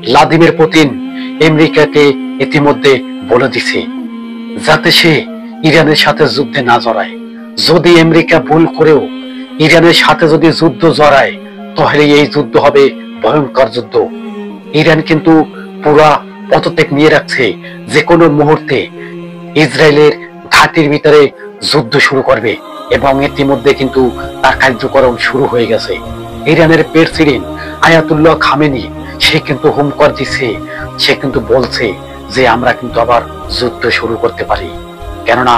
Vladimir Putin আমেরিকাকে ইতিমধ্যে বলে দিছে যাতে সে ইরানের সাথে যুদ্ধে না জড়ায়। যদি আমেরিকা ভুল করেও ইরানের সাথে যদি যুদ্ধ জড়ায়, তাহলে এই যুদ্ধ হবে ভয়ঙ্কর যুদ্ধ। ইরান কিন্তু পুরা পদত্যাগ নিয়ে রাখছে, যে কোনো মুহূর্তে ইসরায়েলের ঘাঁটির ভিতরে যুদ্ধ শুরু করবে এবং ইতিমধ্যে কিন্তু তার কার্যক্রম শুরু হয়ে গেছে। ইরানের প্রেসিডেন্ট আয়াতুল্লাহ খামেনি সে কিন্তু হুমকার দিচ্ছে, সে কিন্তু বলছে যে আমরা কিন্তু আবার যুদ্ধ শুরু করতে পারি। কেননা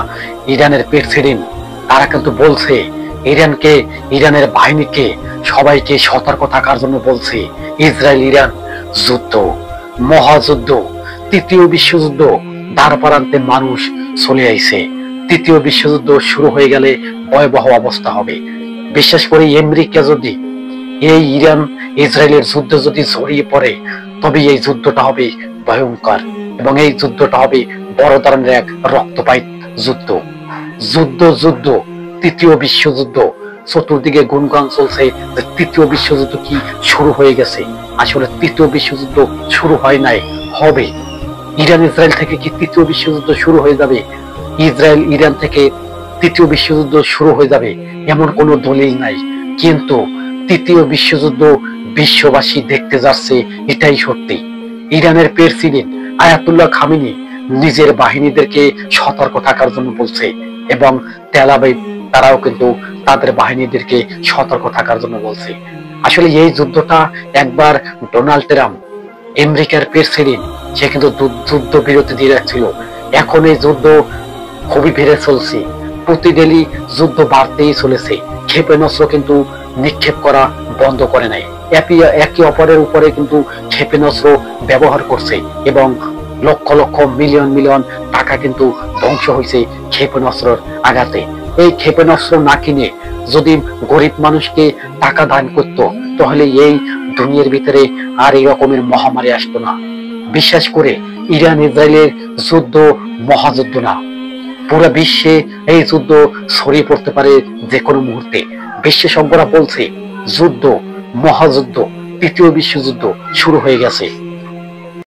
ইরানের প্রেসিডেন্ট তারা কিন্তু বলছে ইরানের বাহিনীকে সবাইকে সতর্ক থাকার জন্য বলছে ইসরায়েল ইরান যুদ্ধ, মহাযুদ্ধ, তৃতীয় বিশ্বযুদ্ধ দ্বার প্রান্তে মানুষ চলে আইছে। তৃতীয় বিশ্বযুদ্ধ শুরু হয়ে গেলে ভয়াবহ অবস্থা হবে। বিশেষ করে আমেরিকা যদি এই ইরান ইসরায়েলের যুদ্ধ যদি জড়িয়ে পড়ে, তবে এই যুদ্ধটা হবে ভয়ঙ্কর এবং এই যুদ্ধটা হবে বড় ধরনের এক রক্তপাত যুদ্ধ। যুদ্ধ যুদ্ধ তৃতীয় বিশ্বযুদ্ধ, চতুর্দিকে গুনগান চলছে যে তৃতীয় বিশ্বযুদ্ধ কি শুরু হয়ে গেছে। আসলে তৃতীয় বিশ্বযুদ্ধ শুরু হয় নাই, হবে। ইরান ইসরায়েল থেকে কি তৃতীয় বিশ্বযুদ্ধ শুরু হয়ে যাবে? ইসরায়েল ইরান থেকে তৃতীয় বিশ্বযুদ্ধ শুরু হয়ে যাবে এমন কোনো দলিল নাই, কিন্তু তৃতীয় বিশ্বযুদ্ধ বিশ্ববাসী দেখতে যাচ্ছে, এটাই সত্যি। ইরানের প্রেসিডেন্ট আয়াতুল্লাহ খামেনি নিজের বাহিনীদেরকে সতর্ক থাকার জন্য বলছে এবং তেল আবিব তারাও কিন্তু তাদের বাহিনীদেরকে সতর্ক থাকার জন্য বলছে। আসলে এই যুদ্ধটা একবার ডোনাল্ড ট্রাম্প আমেরিকার প্রেসিডেন্ট সে কিন্তু যুদ্ধ বিরতি দিয়ে রাখছিল, এখন এই যুদ্ধ খুবই বেড়ে চলছে, প্রতিদিনই যুদ্ধ বাড়তেই চলেছে। ক্ষেপণাস্ত্র কিন্তু নিক্ষেপ করা বন্ধ করে নাই, একে অপরের উপরে কিন্তু ক্ষেপণাস্ত্র ব্যবহার করছে এবং লক্ষ লক্ষ মিলিয়ন মিলিয়ন টাকা কিন্তু ধ্বংস হয়েছে ক্ষেপণাস্ত্রের আঘাতে। এই ক্ষেপণাস্ত্র না কিনে যদি গরিব মানুষকে টাকা দান করত, তাহলে এই দুনিয়ার ভিতরে আর এই রকমের মহামারী আসতো না। বিশ্বাস করে ইরান ইসরায়েলের যুদ্ধ মহাযুদ্ধ না, পুরো বিশ্বে এই যুদ্ধ ছড়িয়ে পড়তে পারে যে কোনো মুহূর্তে। বিশেষজ্ঞরা বলছে যুদ্ধ, মহাযুদ্ধ, তৃতীয় বিশ্বযুদ্ধ শুরু হয়ে গেছে।